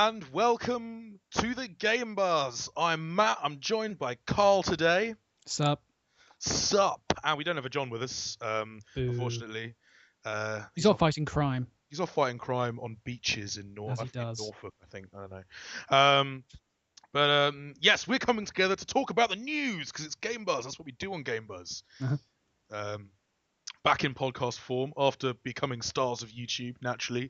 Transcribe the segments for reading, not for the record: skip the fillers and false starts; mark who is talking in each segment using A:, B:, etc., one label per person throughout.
A: and welcome to the Game Buzz. I'm Matt. I'm joined by Carl today.
B: Sup?
A: Sup? And we don't have a John with us, unfortunately.
B: He's off fighting crime.
A: He's off fighting crime on beaches in
B: As he does.
A: Norfolk, I think. I don't know. Yes, we're coming together to talk about the news because it's Game Buzz. That's what we do on Game Buzz. Back in podcast form after becoming stars of YouTube, naturally.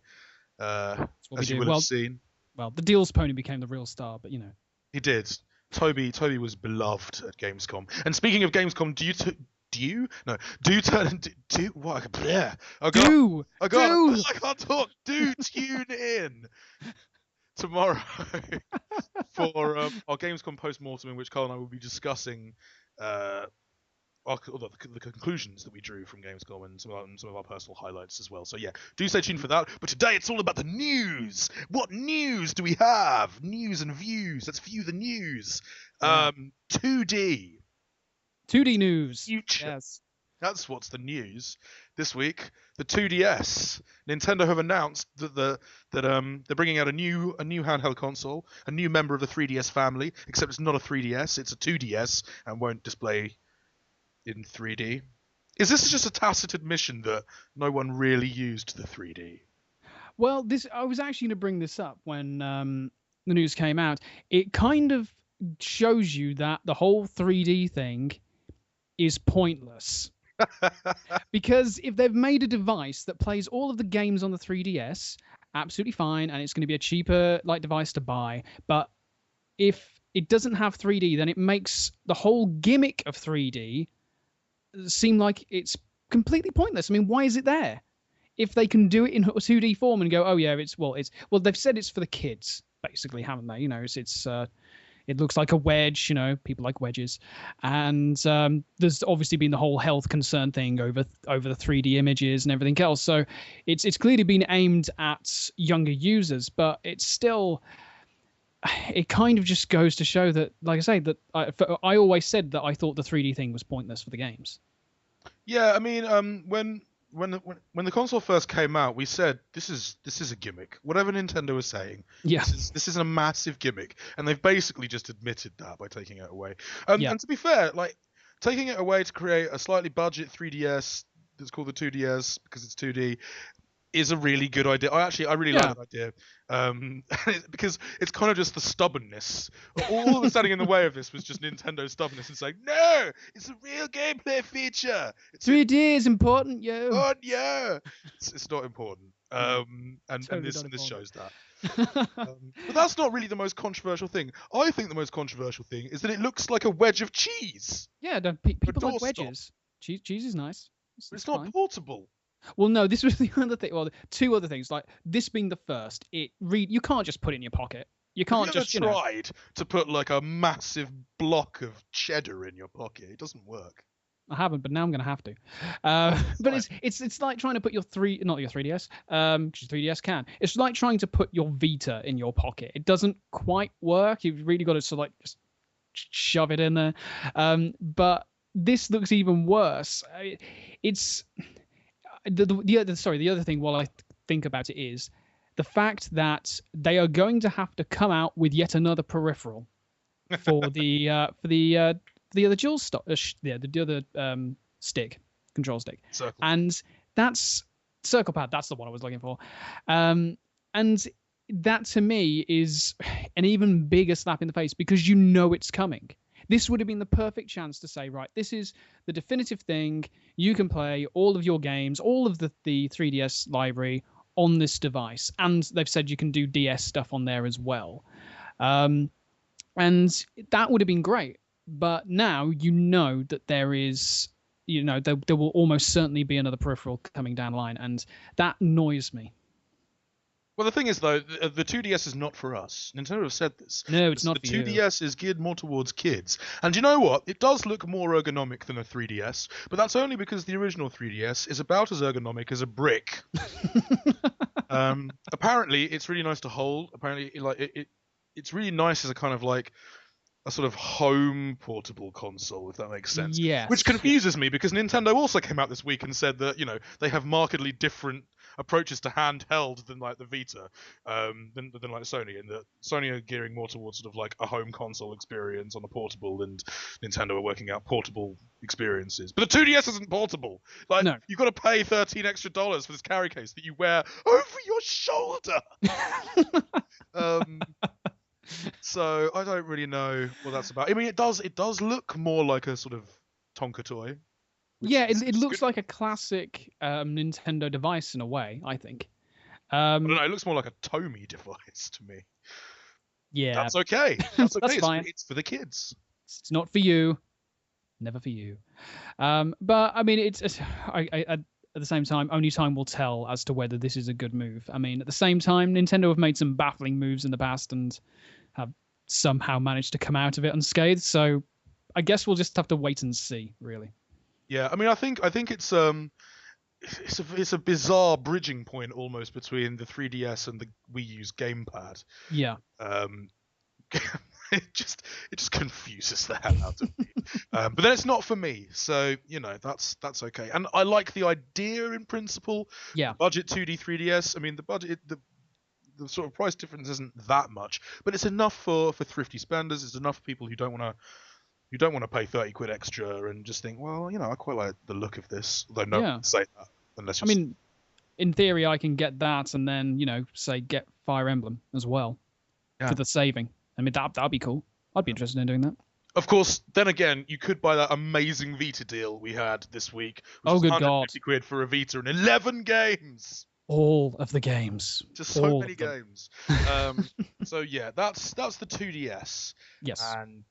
A: As you will have seen.
B: Well, the Deals pony became the real star, but you know.
A: He did. Toby was beloved at Gamescom. And speaking of Gamescom, do I can't talk. Do tune in tomorrow for our Gamescom post-mortem in which Carl and I will be discussing the conclusions that we drew from Gamescom and some of our personal highlights as well. So yeah, do stay tuned for that. But today it's all about the news. What news do we have? News and views. Let's view the news. 2D
B: news.
A: Future.
B: Yes.
A: That's what's the news this week. The 2DS. Nintendo have announced that they're bringing out a new handheld console, a new member of the 3DS family. Except it's not a 3DS, it's a 2DS and won't display in 3D. Is this just a tacit admission that no one really used the 3D?
B: Well, I was actually going to bring this up when the news came out. It kind of shows you that the whole 3D thing is pointless. Because if they've made a device that plays all of the games on the 3DS, absolutely fine, and it's going to be a cheaper device to buy. But if it doesn't have 3D, then it makes the whole gimmick of 3D seem like it's completely pointless. I mean, why is it there? If they can do it in 2D form and go, oh yeah, they've said it's for the kids, basically, haven't they? You know, it looks like a wedge, you know, people like wedges. And there's obviously been the whole health concern thing over the 3D images and everything else. So it's clearly been aimed at younger users, but it's still, it kind of just goes to show that, like I say, that I always said that I thought the 3D thing was pointless for the games.
A: Yeah, I mean, when the console first came out, we said this is a gimmick. Whatever Nintendo was saying,
B: yeah,
A: this is a massive gimmick, and they've basically just admitted that by taking it away. And to be fair, taking it away to create a slightly budget 3DS that's called the 2DS because it's 2D is a really good idea. I really like that idea. Because it's kind of just the stubbornness. All that was standing in the way of this was just Nintendo's stubbornness and saying, no, it's a real gameplay feature.
B: 3D is important, yo.
A: Oh, yeah. It's not important. This shows that. But that's not really the most controversial thing. I think the most controversial thing is that it looks like a wedge of cheese.
B: Yeah, people like wedges. Cheese is nice.
A: It's not fine. Portable.
B: Well, no, this was the other thing. Well, two other things. Like this being the first, you can't just put it in your pocket. You can't
A: Have you ever tried to put like a massive block of cheddar in your pocket? It doesn't work.
B: I haven't, but now I'm going to have to. But it's like trying to put not your 3DS, because 3DS can. It's like trying to put your Vita in your pocket. It doesn't quite work. You've really got to sort of just shove it in there. But this looks even worse. It's the other thing while I think about it is the fact that they are going to have to come out with yet another peripheral for the other dual the other stick, control stick.
A: Circle.
B: And that's circle pad. That's the one I was looking for. And that to me is an even bigger slap in the face because you know it's coming. This would have been the perfect chance to say, right, this is the definitive thing. You can play all of your games, all of the 3DS library on this device. And they've said you can do DS stuff on there as well. And that would have been great. But now you know that there is, there will almost certainly be another peripheral coming down the line. And that annoys me.
A: Well, the thing is, though, the 2DS is not for us. Nintendo have said this.
B: No, it's not
A: for
B: you.
A: The 2DS is geared more towards kids. And you know what? It does look more ergonomic than a 3DS, but that's only because the original 3DS is about as ergonomic as a brick. Apparently, it's really nice to hold. Apparently, it's really nice as a kind of like a sort of home portable console, if that makes sense.
B: Yes.
A: Which confuses me because Nintendo also came out this week and said that, they have markedly different approaches to handheld than like the Vita, than like Sony, and that Sony are gearing more towards sort of like a home console experience on a portable, and Nintendo are working out portable experiences. But the 2DS isn't portable. Like
B: No.
A: you've got to pay $13 extra for this carry case that you wear over your shoulder. So I don't really know what that's about. I mean, it does look more like a sort of Tonka toy.
B: Yeah, it looks like a classic Nintendo device in a way, I think.
A: I don't know, it looks more like a Tomy device to me.
B: Yeah.
A: That's okay. That's okay.
B: That's fine.
A: It's for the kids.
B: It's not for you. Never for you. But I mean, at the same time, only time will tell as to whether this is a good move. I mean, at the same time, Nintendo have made some baffling moves in the past and have somehow managed to come out of it unscathed. So I guess we'll just have to wait and see, really.
A: Yeah, I mean, I think it's a bizarre bridging point almost between the 3DS and the Wii U's gamepad.
B: Yeah.
A: It just confuses the hell out of me. But then it's not for me, so that's okay. And I like the idea in principle.
B: Yeah.
A: Budget 2D 3DS. I mean, the sort of price difference isn't that much, but it's enough for thrifty spenders. It's enough for people who don't want to pay 30 quid extra and just think, well, I quite like the look of this. Although no one can say that unless you're...
B: I mean, in theory, I can get that and then, say get Fire Emblem as well for the saving. I mean, that'd be cool. I'd be interested in doing that.
A: Of course, then again, you could buy that amazing Vita deal we had this week. Which
B: was
A: good
B: 150
A: God. Quid for a Vita and 11 games.
B: All of the games.
A: Just so many games. So yeah, that's the 2DS.
B: Yes.
A: And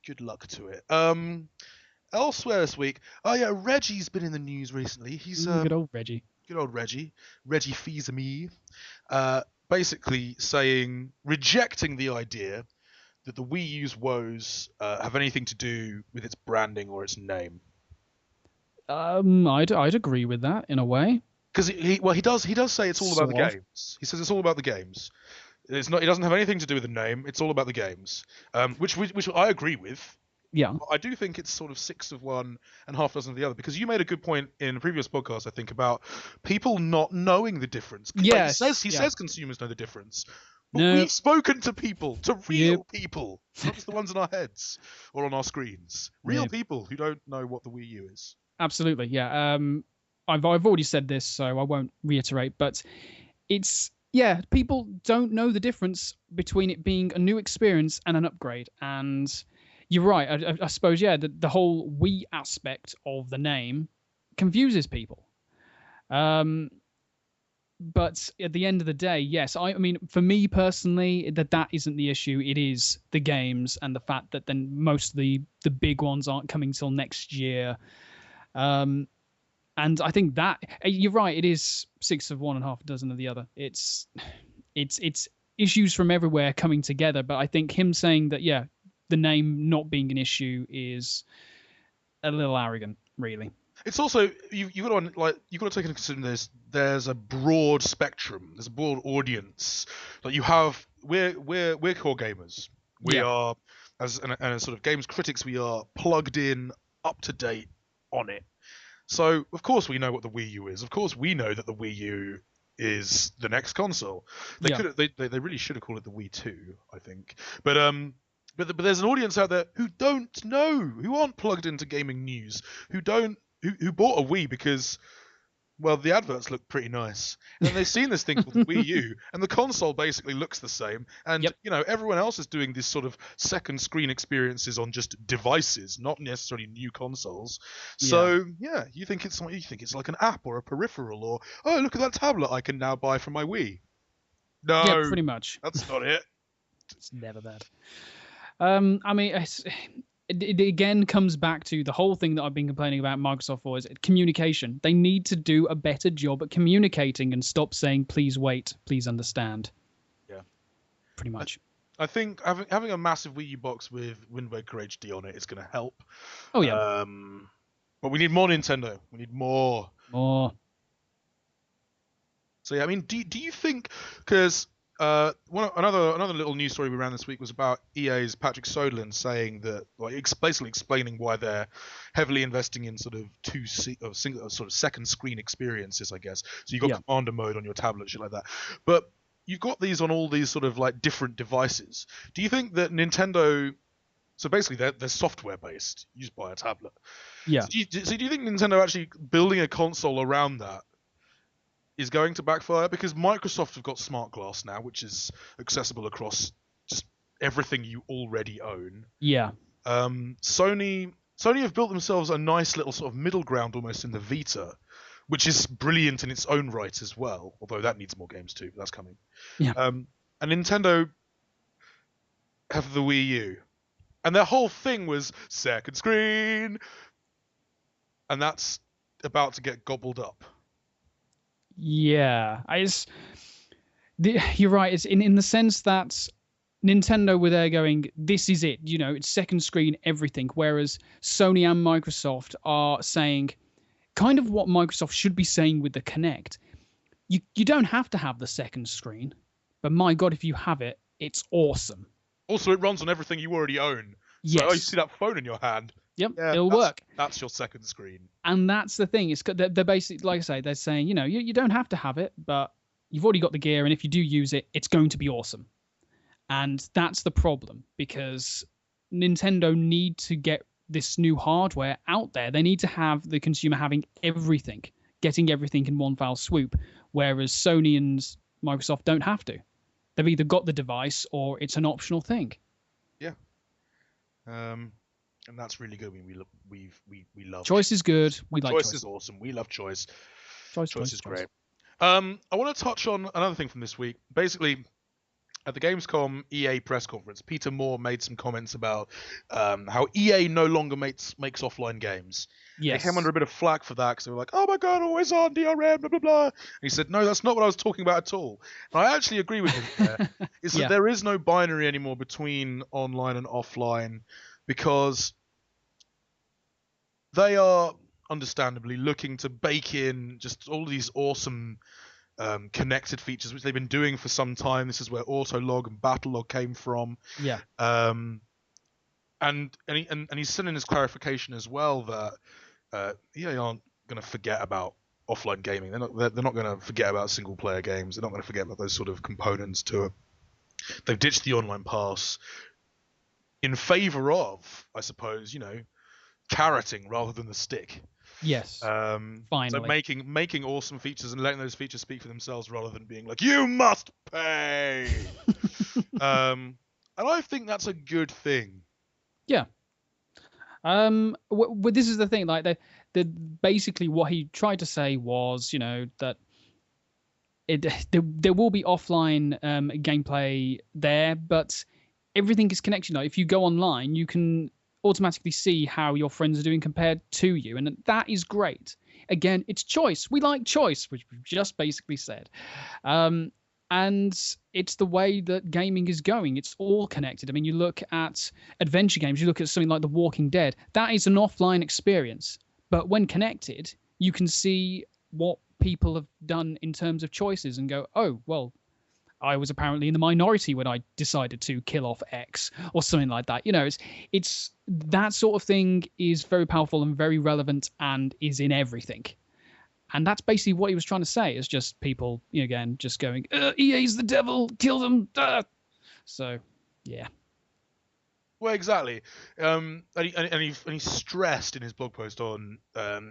A: good luck to it. Elsewhere this week, Reggie's been in the news recently. He's
B: good old Reggie.
A: Good old Reggie. Reggie Fils-Aime. Basically rejecting the idea that the Wii U's woes have anything to do with its branding or its name.
B: I'd agree with that in a way.
A: Because he does say it's all about the games. He says it's all about the games. It's not. It doesn't have anything to do with the name. It's all about the games. Which I agree with.
B: Yeah.
A: I do think it's sort of 6 of one and half dozen of the other, because you made a good point in a previous podcast, I think, about people not knowing the difference.
B: Yes.
A: He says consumers know the difference. But
B: no.
A: We've spoken to people, to real people, not just the ones in our heads or on our screens. Real people who don't know what the Wii U is.
B: Absolutely, yeah. I've already said this, so I won't reiterate, but people don't know the difference between it being a new experience and an upgrade. And you're right, I suppose, the whole Wii aspect of the name confuses people. But at the end of the day, yes, I mean, for me personally, that isn't the issue. It is the games and the fact that then most of the big ones aren't coming till next year. And I think that you're right. It is 6 of one and half a dozen of the other. It's issues from everywhere coming together. But I think him saying that, the name not being an issue is a little arrogant, really.
A: It's also you've got to take into consideration this. There's a broad spectrum. There's a broad audience. Like we're core gamers. We are as sort of games critics. We are plugged in, up to date on it. So of course we know what the Wii U is. Of course we know that the Wii U is the next console. They really should have called it the Wii 2, I think. But there's an audience out there who don't know, who aren't plugged into gaming news, who bought a Wii because, well, the adverts look pretty nice, and then they've seen this thing called the Wii U, and the console basically looks the same, and everyone else is doing this sort of second screen experiences on just devices, not necessarily new consoles. So you think it's like an app or a peripheral, or oh, look at that tablet I can now buy from my Wii. No,
B: pretty much.
A: That's not it.
B: It's never that. I mean, it again comes back to the whole thing that I've been complaining about Microsoft for, is communication. They need to do a better job at communicating and stop saying, please wait, please understand. Yeah. Pretty much.
A: I think having a massive Wii U box with Wind Waker HD on it is going to help.
B: Oh, yeah.
A: But we need more Nintendo. We need more.
B: More.
A: So, yeah, I mean, do you think... Because Another little news story we ran this week was about EA's Patrick Soderlund saying that, like, basically explaining why they're heavily investing in sort of sort of second screen experiences, I guess. So you've got commander mode on your tablet, shit like that. But you've got these on all these sort of like different devices. Do you think that Nintendo? So basically, they're software based. You just buy a tablet.
B: Yeah.
A: So do you think Nintendo actually building a console around that is going to backfire? Because Microsoft have got Smart Glass now, which is accessible across just everything you already own.
B: Yeah.
A: Sony have built themselves a nice little sort of middle ground almost in the Vita, which is brilliant in its own right as well. Although that needs more games too, but that's coming.
B: Yeah.
A: And Nintendo have the Wii U, and their whole thing was second screen, and that's about to get gobbled up.
B: Yeah, you're right. It's in the sense that Nintendo were there going, this is it. You know, it's second screen everything. Whereas Sony and Microsoft are saying kind of what Microsoft should be saying with the Kinect. You don't have to have the second screen, but my God, if you have it, it's awesome.
A: Also, it runs on everything you already own. So,
B: yes.
A: You see that phone in your hand.
B: Yep, yeah, it'll work.
A: That's your second screen.
B: And that's the thing. They're basically, like I say, they're saying, you know, you don't have to have it, but you've already got the gear, and if you do use it, it's going to be awesome. And that's the problem, because Nintendo need to get this new hardware out there. They need to have the consumer having everything, getting everything in one foul swoop, whereas Sony and Microsoft don't have to. They've either got the device or it's an optional thing.
A: Yeah. And that's really good. We love
B: choice is good. We like choice.
A: Choice is awesome. We love choice.
B: Choice
A: is great. I want to touch on another thing from this week. Basically, at the Gamescom EA press conference, Peter Moore made some comments about how EA no longer makes offline games.
B: Yes.
A: They came under a bit of flack for that because they were like, "Oh my God, always on DRM, blah blah blah." And he said, "No, that's not what I was talking about at all." And I actually agree with him there. It's that there is no binary anymore between online and offline, because they are understandably looking to bake in just all these awesome connected features, which they've been doing for some time. This is where Autolog and Battlelog came from.
B: Yeah.
A: And he's said in his clarification as well that EA aren't going to forget about offline gaming. They're not going to forget about single player games. They're not going to forget about those sort of components to it. They've ditched the online pass in favor of, I suppose, you know, carroting rather than the stick.
B: Yes. Finally.
A: So making awesome features and letting those features speak for themselves rather than being like, you must pay. And I think that's a good thing.
B: Yeah. This is the thing. Like, basically what he tried to say was, you know, that there will be offline gameplay there, but everything is connected. Like, if you go online, you can automatically see how your friends are doing compared to you, and that is great. Again, it's choice. We like choice, which we've just basically said. And it's the way that gaming is going. It's all connected. I mean, you look at adventure games, you look at something like The Walking Dead. That is an offline experience. But when connected, you can see what people have done in terms of choices and go, oh, well, I was apparently in the minority when I decided to kill off X or something like that. You know, it's that sort of thing is very powerful and very relevant and is in everything. And that's basically what he was trying to say. It's just people, you know, again, just going, EA's the devil, kill them. So, yeah.
A: Well, exactly. And he stressed in his blog post on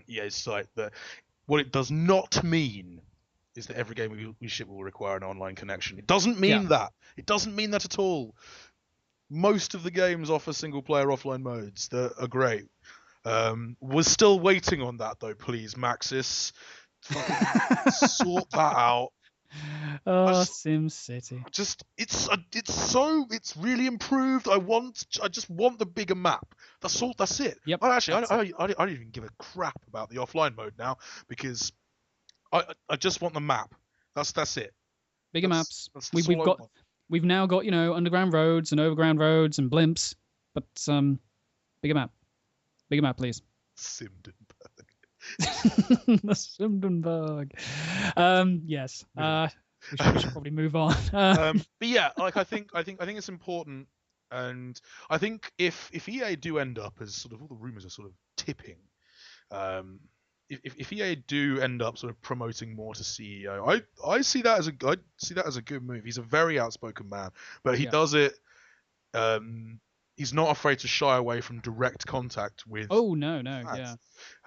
A: EA's site that what it does not mean is that every game we ship will require an online connection. It doesn't mean that. It doesn't mean that at all. Most of the games offer single-player offline modes that are great. We're still waiting on that, though. Please, Maxis, sort that out.
B: Oh, SimCity.
A: It's really improved. I just want the bigger map. That's it.
B: Yep.
A: I don't even give a crap about the offline mode now, because I just want the map. That's it.
B: Bigger maps. We've now got, you know, underground roads and overground roads and blimps, but bigger map. Bigger map, please.
A: Simdenberg.
B: The Simdenberg. Yes. We should probably move on.
A: But yeah, like I think it's important, and I think if EA do end up, as sort of all the rumors are sort of tipping, um, if EA do end up sort of promoting more to CEO, I see that as a good move. He's a very outspoken man, but he does it. He's not afraid to shy away from direct contact with.
B: Oh no,
A: fans.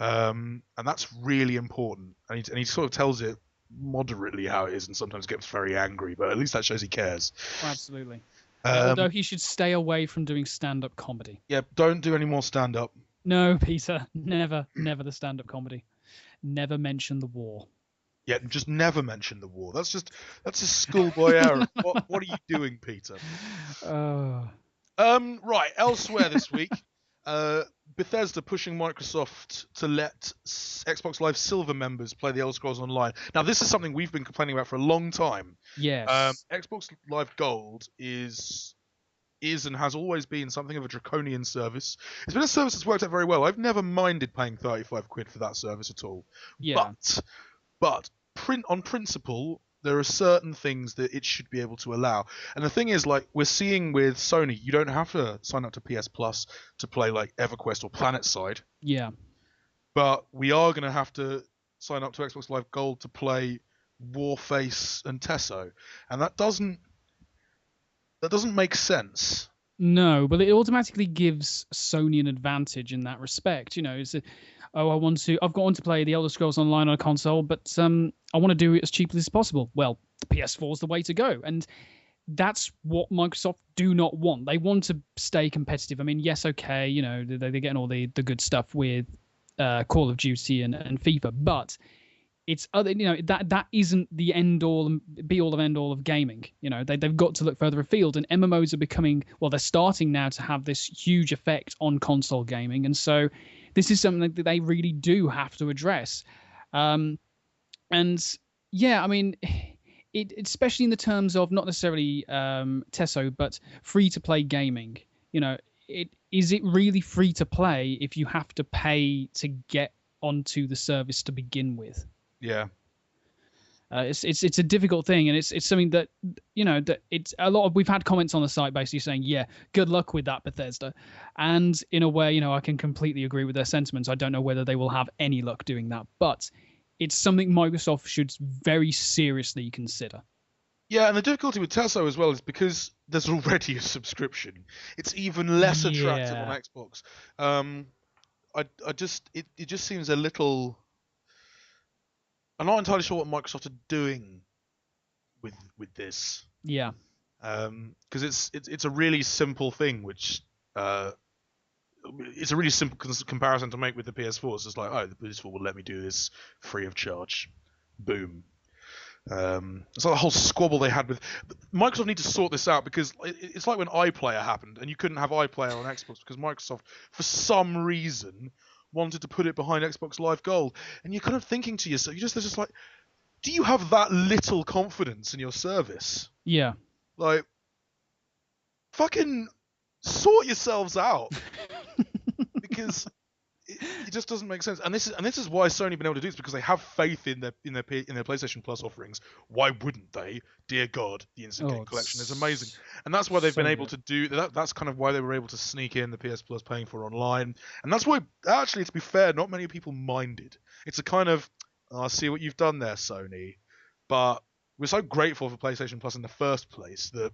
B: yeah.
A: And that's really important. And he sort of tells it moderately how it is, and sometimes gets very angry, but at least that shows he cares.
B: Absolutely. Although he should stay away from doing stand-up comedy.
A: Yeah, don't do any more stand-up.
B: No, Peter, never the stand-up comedy. Never mention the war.
A: Yeah, just never mention the war. That's a schoolboy error. What are you doing, Peter? Right, elsewhere this week, Bethesda pushing Microsoft to let Xbox Live Silver members play the Elder Scrolls Online. Now, this is something we've been complaining about for a long time.
B: Yes.
A: Xbox Live Gold is and has always been something of a draconian service. It's been a service that's worked out very well. I've never minded paying 35 quid for that service at all.
B: Yeah.
A: But on principle, there are certain things that it should be able to allow. And the thing is, like we're seeing with Sony, you don't have to sign up to PS Plus to play like EverQuest or PlanetSide.
B: Yeah.
A: But we are going to have to sign up to Xbox Live Gold to play Warface and Tesso, and that doesn't make sense.
B: No, but it automatically gives Sony an advantage in that respect. You know, I've got to play the Elder Scrolls Online on a console, but I want to do it as cheaply as possible. Well, the PS4 is the way to go, and that's what Microsoft do not want. They want to stay competitive. I mean, yes, okay, you know, they're getting all the good stuff with Call of Duty and FIFA, but it's other, you know, that isn't the end all, be all of end all of gaming. You know, they've got to look further afield, and MMOs are becoming, well, they're starting now to have this huge effect on console gaming, and so this is something that they really do have to address. And yeah, I mean, it especially in the terms of not necessarily Tesso, but free to play gaming. You know, is it really free to play if you have to pay to get onto the service to begin with?
A: Yeah.
B: It's a difficult thing, and it's something that, you know, that it's a lot of, we've had comments on the site basically saying, yeah, good luck with that, Bethesda. And in a way, you know, I can completely agree with their sentiments. I don't know whether they will have any luck doing that, but it's something Microsoft should very seriously consider.
A: Yeah, and the difficulty with Tesso as well is because there's already a subscription. It's even less attractive on Xbox. It just seems a little. I'm not entirely sure what Microsoft are doing with this.
B: Yeah.
A: Because it's a really simple thing, which it's a really simple comparison to make with the PS4. It's just like, oh, the PS4 will let me do this free of charge. Boom. It's like the whole squabble they had with Microsoft. Need to sort this out, because it's like when iPlayer happened and you couldn't have iPlayer on Xbox because Microsoft, for some reason, wanted to put it behind Xbox Live Gold. And you're kind of thinking to yourself, there's just like, do you have that little confidence in your service?
B: Yeah.
A: Like, fucking sort yourselves out. Because it just doesn't make sense. And this is why Sony been able to do this, because they have faith in their PlayStation Plus offerings. Why wouldn't they? Dear God, the Instant Game Collection is amazing, and that's why they've been able to do that. That's kind of why they were able to sneak in the PS Plus paying for online, and that's why, actually, to be fair, not many people minded. It's a kind of, I see what you've done there, Sony, but we're so grateful for PlayStation Plus in the first place that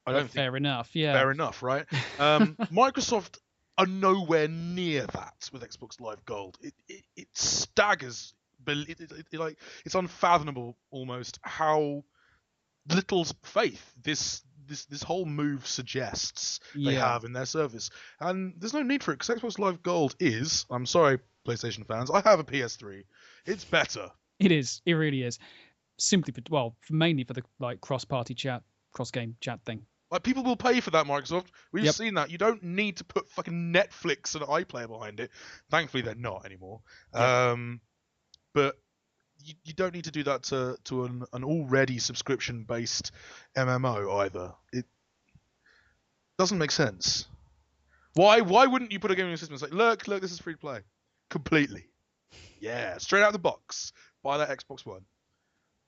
A: I don't think
B: fair enough. Yeah,
A: fair enough, right? Microsoft are nowhere near that with Xbox Live Gold. It staggers. It's unfathomable almost how little faith this whole move suggests they have in their service. And there's no need for it, because Xbox Live Gold is, I'm sorry, PlayStation fans, I have a PS3. It's better.
B: It is. It really is. Simply mainly for the cross-party chat, cross-game chat thing.
A: Like, people will pay for that, Microsoft. We've seen that. You don't need to put fucking Netflix and iPlayer behind it. Thankfully, they're not anymore. But you don't need to do that to an already subscription-based MMO either. It doesn't make sense. Why wouldn't you put a game in your system and say, look, this is free to play? Completely. Yeah, straight out of the box. Buy that Xbox One.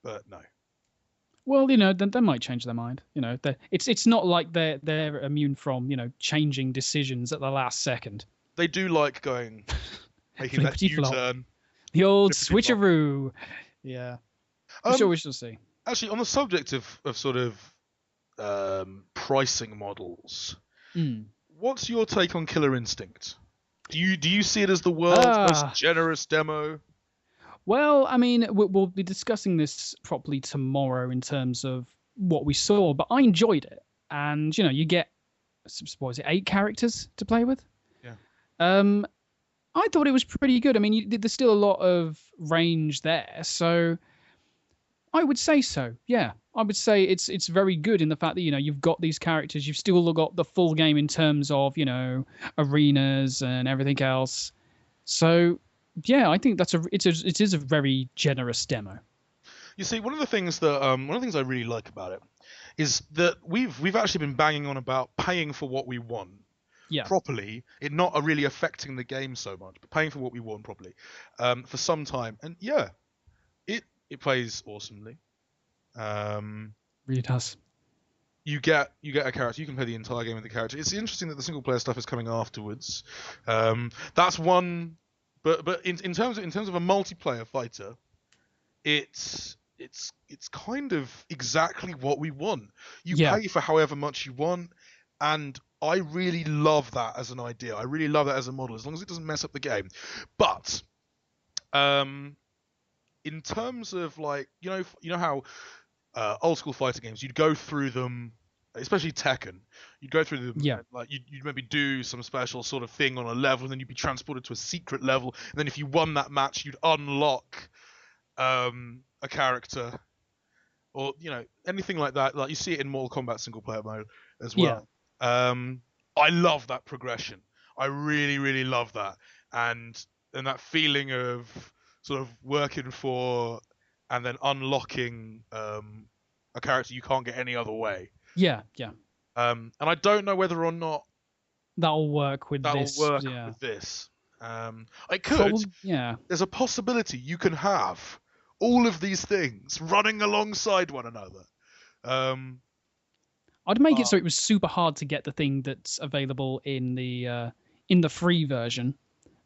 A: But no.
B: Well, they might change their mind. It's not like they're immune from changing decisions at the last second.
A: They do like making that U-turn.
B: The old
A: Flippity flop.
B: switcheroo. Yeah. We shall see.
A: Actually, on the subject of sort of pricing models, what's your take on Killer Instinct? Do you see it as the world's most generous demo?
B: Well, I mean, we'll be discussing this properly tomorrow in terms of what we saw, but I enjoyed it. And, you get, what was it, 8 characters to play with?
A: Yeah.
B: I thought it was pretty good. I mean, there's still a lot of range there, so I would say so. Yeah, I would say it's very good in the fact that you've got these characters, you've still got the full game in terms of arenas and everything else. So yeah, I think it is a very generous demo.
A: You see, one of the things I really like about it is that we've actually been banging on about paying for what we want.
B: Yeah.
A: Properly, it not really affecting the game so much, but paying for what we want properly for some time, and yeah, it plays awesomely.
B: Really does.
A: You get a character. You can play the entire game with the character. It's interesting that the single player stuff is coming afterwards. That's one, but in terms of a multiplayer fighter, it's kind of exactly what we want. You pay for however much you want, and I really love that as an idea. I really love that as a model, as long as it doesn't mess up the game. But in terms of how old school fighter games, you'd go through them, especially Tekken. You'd go through them, like you'd maybe do some special sort of thing on a level, and then you'd be transported to a secret level, and then if you won that match, you'd unlock a character, or anything like that. Like you see it in Mortal Kombat single player mode as well. I love that progression. I really, really love that, and that feeling of sort of working for and then unlocking a character you can't get any other way.
B: Yeah.
A: And I don't know whether or not
B: that'll work with this.
A: With this. It could.
B: Yeah.
A: There's a possibility you can have all of these things running alongside one another.
B: I'd make it so it was super hard to get the thing that's available in the free version,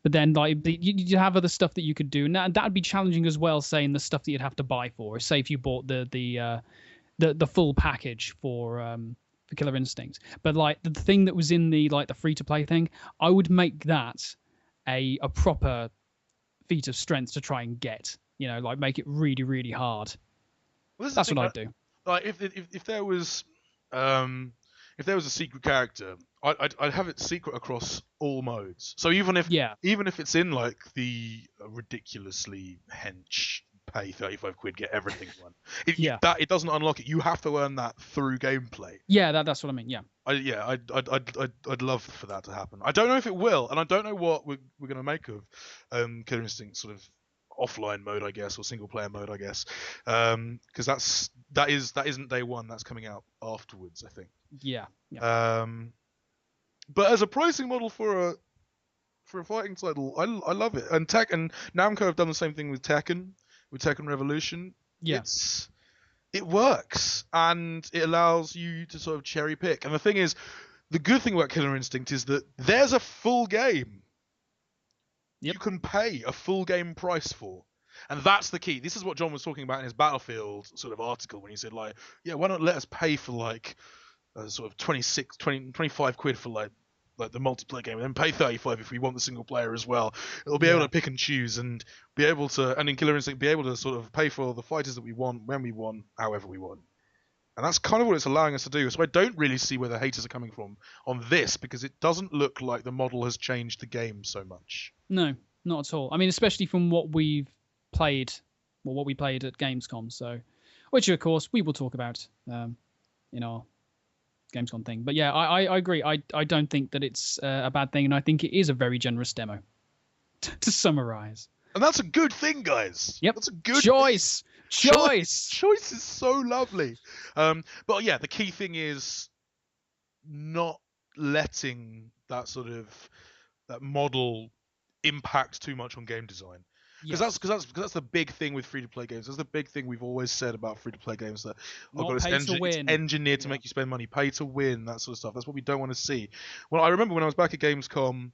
B: but then you have other stuff that you could do, and that'd be challenging as well. Saying the stuff that you'd have to buy for, say if you bought the full package for Killer Instinct, but like the thing that was in the free to play thing, I would make that a proper feat of strength to try and get. Make it really, really hard.
A: Well,
B: that's what I'd do.
A: Like if there was a secret character, I'd have it secret across all modes. So even if it's in like the ridiculously hench pay 35 quid, get everything one, it doesn't unlock it. You have to earn that through gameplay.
B: Yeah, that's what I mean. Yeah.
A: I'd love for that to happen. I don't know if it will, and I don't know what we're gonna make of Killer Instinct sort of offline mode, I guess, or single player mode, I guess, because that isn't day one. That's coming out afterwards, I think.
B: Yeah.
A: But as a pricing model for a fighting title, I love it. And Namco have done the same thing with Tekken Revolution.
B: Yeah.
A: It works, and it allows you to sort of cherry pick. And the thing is, the good thing about Killer Instinct is that there's a full game. You can pay a full game price for. And that's the key. This is what John was talking about in his Battlefield sort of article when he said, like, yeah, why not let us pay for like sort of 25 quid for like the multiplayer game, and then pay 35 if we want the single player as well. It'll be able to pick and choose and be able to, and in Killer Instinct, be able to sort of pay for the fighters that we want, when we want, however we want. And that's kind of what it's allowing us to do. So I don't really see where the haters are coming from on this, because it doesn't look like the model has changed the game so much.
B: No, not at all. I mean, especially from what we've played, or what we played at Gamescom. So, which of course we will talk about in our Gamescom thing. But yeah, I agree. I don't think that it's a bad thing, and I think it is a very generous demo. To summarize.
A: And that's a good thing, guys.
B: Yep.
A: That's a good
B: choice.
A: Choice is so lovely. But yeah, the key thing is not letting that sort of that model impact too much on game design. Because that's the big thing with free-to-play games. That's the big thing we've always said about free-to-play games, that it's engineered to make you spend money, pay to win, that sort of stuff. That's what we don't want to see. Well, I remember when I was back at Gamescom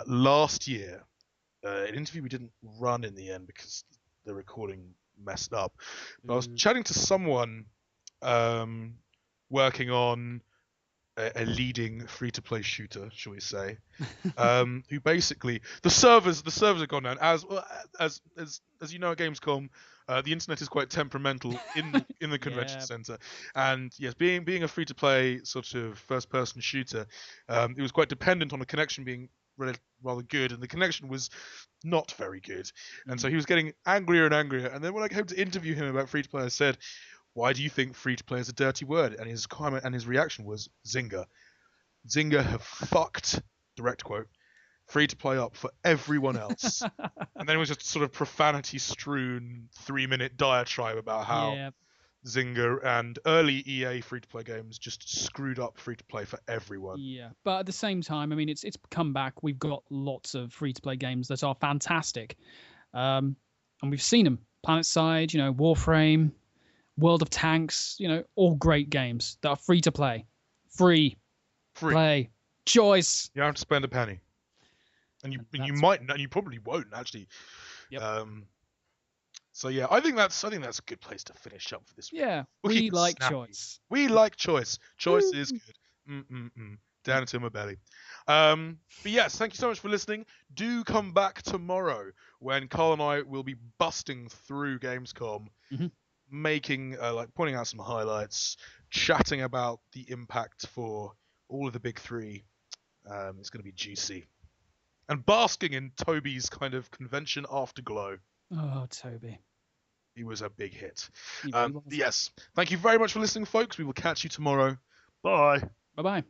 A: last year, an interview we didn't run in the end because the recording messed up. But I was chatting to someone working on a leading free-to-play shooter, shall we say, who basically the servers are gone down. As you know, at Gamescom, the internet is quite temperamental in the convention center, and yes, being a free-to-play sort of first-person shooter, it was quite dependent on a connection being rather good, and the connection was not very good, and so he was getting angrier and angrier. And then when I came to interview him about free-to-play, I said, "Why do you think free-to-play is a dirty word?" And his comment and his reaction was Zynga. Zynga have fucked, direct quote, free-to-play up for everyone else. And then it was just sort of profanity-strewn 3-minute diatribe about how Zynga and early EA free-to-play games just screwed up free-to-play for everyone.
B: Yeah, but at the same time, I mean, it's come back. We've got lots of free-to-play games that are fantastic, and we've seen them. PlanetSide, Warframe, World of Tanks, all great games that are free to play. Free. Play. Choice.
A: You don't have to spend a penny. And you might, and you probably won't actually.
B: Yep.
A: So yeah, I think that's a good place to finish up for this week.
B: Yeah, we like choice.
A: We like choice. Choice is good. Down into my belly. But yes, thank you so much for listening. Do come back tomorrow when Carl and I will be busting through Gamescom, making pointing out some highlights, chatting about the impact for all of the big three. It's going to be juicy, and basking in Toby's kind of convention afterglow.
B: Oh, Toby.
A: He was a big hit.
B: Really
A: yes. Thank you very much for listening, folks. We will catch you tomorrow. Bye.
B: Bye-bye.